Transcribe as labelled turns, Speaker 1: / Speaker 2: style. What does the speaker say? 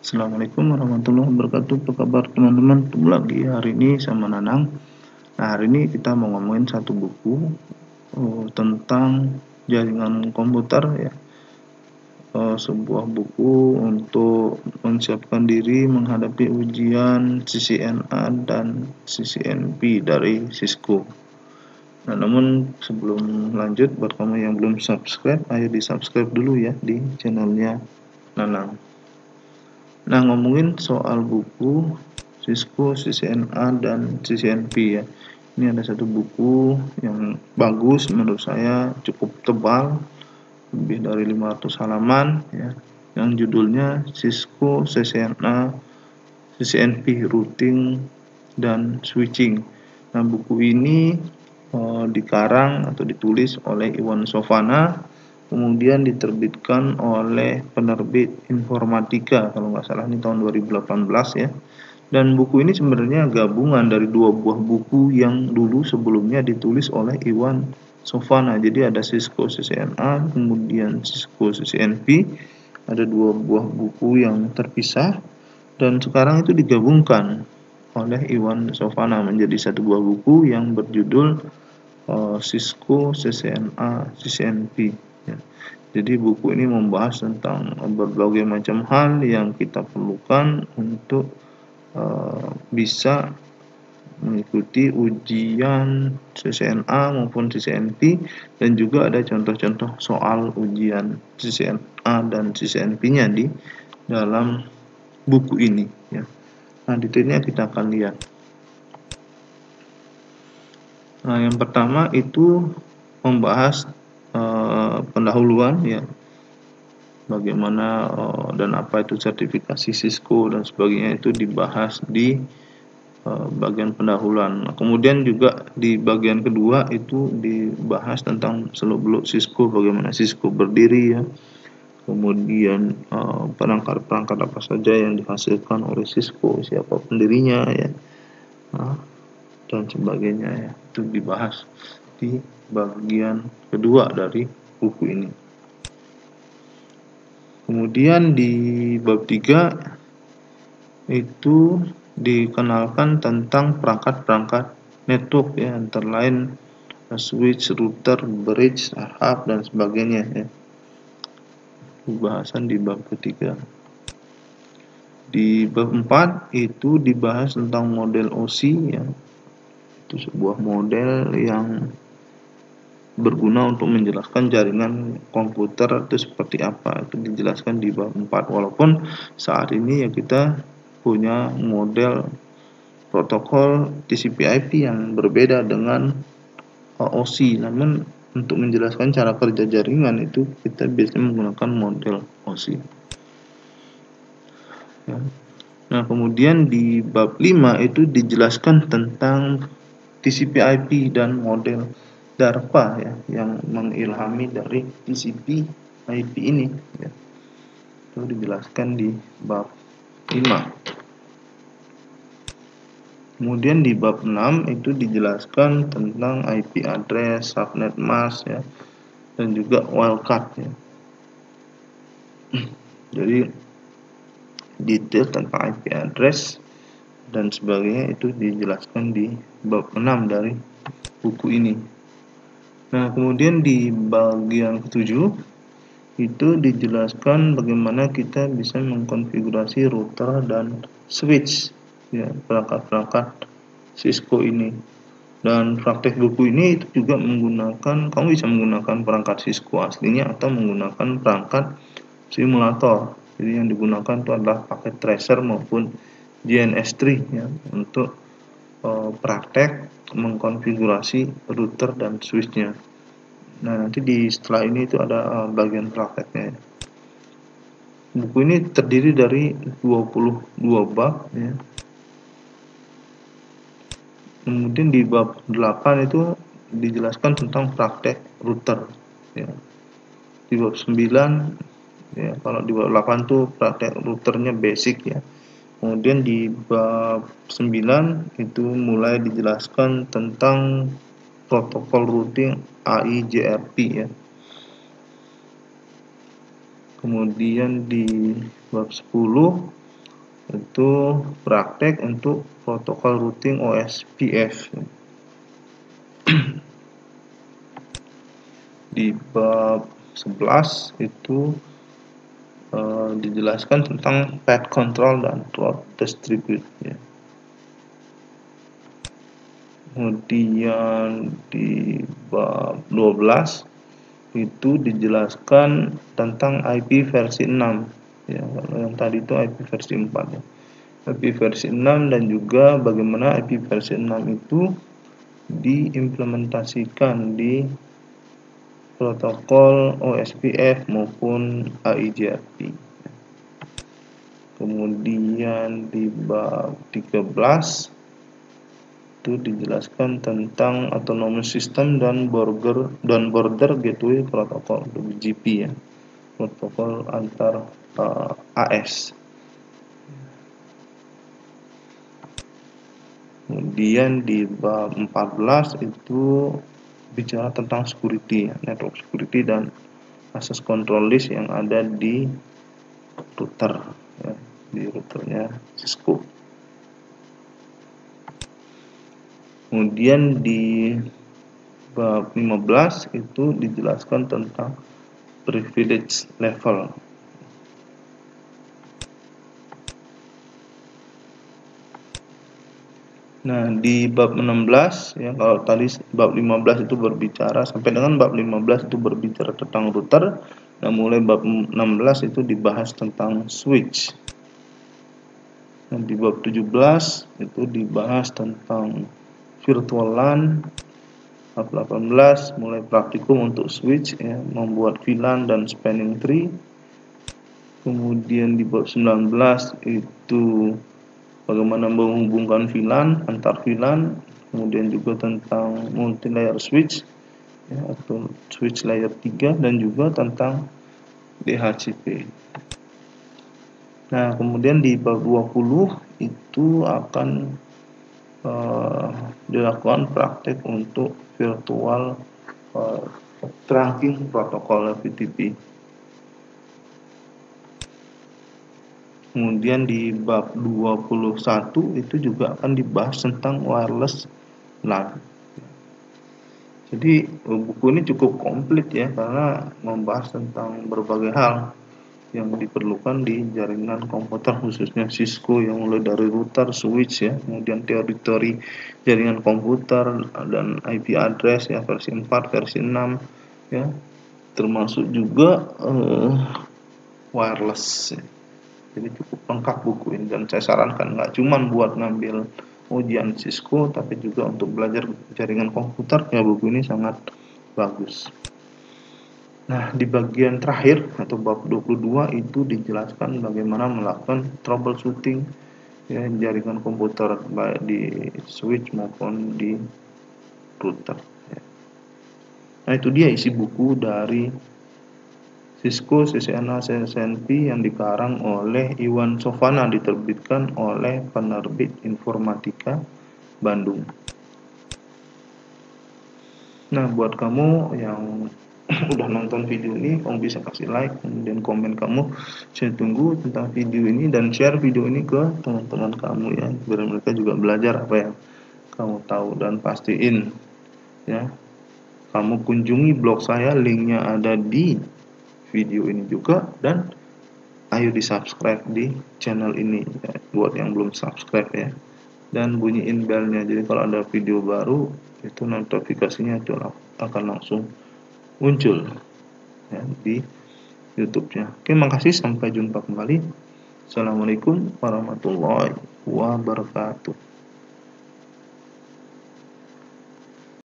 Speaker 1: Assalamualaikum warahmatullahi wabarakatuh. Apa kabar teman-teman? Ketemu lagi hari ini sama Nanang. Nah, hari ini kita mau ngomongin satu buku tentang jaringan komputer ya. Sebuah buku untuk menyiapkan diri menghadapi ujian CCNA dan CCNP dari Cisco. Nah, namun sebelum lanjut, buat kamu yang belum subscribe, ayo di subscribe dulu ya di channelnya Nanang. Nah, ngomongin soal buku Cisco, CCNA, dan CCNP ya. Ini ada satu buku yang bagus menurut saya, cukup tebal, lebih dari 500 halaman ya, yang judulnya Cisco, CCNA, CCNP Routing dan Switching. Nah, buku ini dikarang atau ditulis oleh Iwan Sofana, kemudian diterbitkan oleh penerbit Informatika kalau nggak salah, ini tahun 2018 ya. Dan buku ini sebenarnya gabungan dari dua buah buku yang dulu sebelumnya ditulis oleh Iwan Sofana. Jadi ada Cisco CCNA, kemudian Cisco CCNP, ada dua buah buku yang terpisah, dan sekarang itu digabungkan oleh Iwan Sofana menjadi satu buah buku yang berjudul Cisco CCNA CCNP ya. Jadi buku ini membahas tentang berbagai macam hal yang kita perlukan untuk bisa mengikuti ujian CCNA maupun CCNP, dan juga ada contoh-contoh soal ujian CCNA dan CCNP-nya di dalam buku ini ya. Nah, detailnya kita akan lihat. Nah, yang pertama itu membahas pendahuluan ya, bagaimana dan apa itu sertifikasi Cisco dan sebagainya, itu dibahas di bagian pendahuluan. Nah, kemudian juga di bagian kedua itu dibahas tentang seluk-beluk Cisco, bagaimana Cisco berdiri ya, kemudian perangkat-perangkat apa saja yang dihasilkan oleh Cisco, siapa pendirinya ya, dan sebagainya ya, itu dibahas di bagian kedua dari buku ini. Kemudian di bab 3 itu dikenalkan tentang perangkat-perangkat network ya, antara lain switch, router, bridge, hub, dan sebagainya ya. Pembahasan di bab ketiga. Di bab 4 itu dibahas tentang model OSI ya. Itu sebuah model yang berguna untuk menjelaskan jaringan komputer itu seperti apa. Itu dijelaskan di bab 4. Walaupun saat ini ya kita punya model protokol TCP/IP yang berbeda dengan OSI, namun untuk menjelaskan cara kerja jaringan itu kita biasanya menggunakan model OSI ya. Nah, kemudian di bab 5 itu dijelaskan tentang TCP/IP dan model DARPA ya, yang mengilhami dari TCP/IP ini ya. Itu dijelaskan di bab 5. Kemudian di bab 6 itu dijelaskan tentang IP address, subnet mask ya, dan juga wildcard ya. Jadi detail tentang IP address dan sebagainya itu dijelaskan di bab 6 dari buku ini. Nah, kemudian di bagian ketujuh itu dijelaskan bagaimana kita bisa mengkonfigurasi router dan switch ya, perangkat-perangkat Cisco ini. Dan praktek buku ini itu juga menggunakan, kamu bisa menggunakan perangkat Cisco aslinya atau menggunakan perangkat simulator. Jadi yang digunakan itu adalah paket tracer maupun GNS3 ya, untuk praktek mengkonfigurasi router dan switchnya. Nah, nanti setelah ini itu ada bagian prakteknya. Buku ini terdiri dari 22 bab ya. Kemudian di bab 8 itu dijelaskan tentang praktek router ya. Di bab 9 ya, kalau di bab 8 tuh praktek routernya basic ya. Kemudian di bab 9 itu mulai dijelaskan tentang protokol routing AIGRP ya. Kemudian di bab 10 itu praktek untuk protokol routing OSPF. Di bab 11 itu dijelaskan tentang path control dan route distribute ya. Kemudian di bab 12 itu dijelaskan tentang IP versi 6 ya. Yang tadi itu IP versi 4 ya. IP versi 6 dan juga bagaimana IP versi 6 itu diimplementasikan di protokol OSPF maupun AIGRP. Kemudian di bab 13 itu dijelaskan tentang autonomous system dan border gateway protocol BGP ya, protokol antar AS. Kemudian di bab 14 itu bicara tentang security ya, network security dan access control list yang ada di router ya, di routernya Cisco. Kemudian di bab 15 itu dijelaskan tentang privilege level. Nah, di bab 16 ya, kalau tadi bab 15 itu berbicara sampai dengan bab 15 itu berbicara tentang router. Nah, mulai bab 16 itu dibahas tentang switch. Dan di bab 17 itu dibahas tentang virtual LAN. Bab 18 mulai praktikum untuk switch ya, membuat VLAN dan spanning tree. Kemudian di bab 19 itu bagaimana menghubungkan VLAN antar VLAN, kemudian juga tentang multi layer switch ya, atau switch layer 3 dan juga tentang DHCP. Nah, kemudian di bab 20 itu akan dilakukan praktek untuk virtual trunking protokol VTP. Kemudian di bab 21 itu juga akan dibahas tentang wireless LAN. Jadi buku ini cukup komplit ya, karena membahas tentang berbagai hal yang diperlukan di jaringan komputer, khususnya Cisco, yang mulai dari router, switch ya, kemudian teori-teori jaringan komputer dan IP address ya, versi 4, versi 6 ya, termasuk juga wireless ya. Jadi cukup lengkap buku ini, dan saya sarankan nggak cuma buat ngambil ujian Cisco, tapi juga untuk belajar jaringan komputer ya, buku ini sangat bagus. Nah, di bagian terakhir atau bab 22 itu dijelaskan bagaimana melakukan troubleshooting ya, jaringan komputer baik di switch maupun di router ya. Nah, itu dia isi buku dari Cisco CCNA CCNP yang dikarang oleh Iwan Sofana, diterbitkan oleh Penerbit Informatika Bandung. Nah, buat kamu yang udah nonton video ini, kamu bisa kasih like, kemudian komen kamu. Saya tunggu tentang video ini dan share video ini ke teman-teman kamu ya, biar mereka juga belajar apa yang kamu tahu. Dan pastiin ya, kamu kunjungi blog saya, linknya ada di video ini juga, dan ayo di subscribe di channel ini ya, buat yang belum subscribe ya, dan bunyiin belnya, jadi kalau ada video baru itu notifikasinya itu akan langsung muncul ya, di YouTube-nya. Oke, makasih, sampai jumpa kembali. Assalamualaikum warahmatullahi wabarakatuh.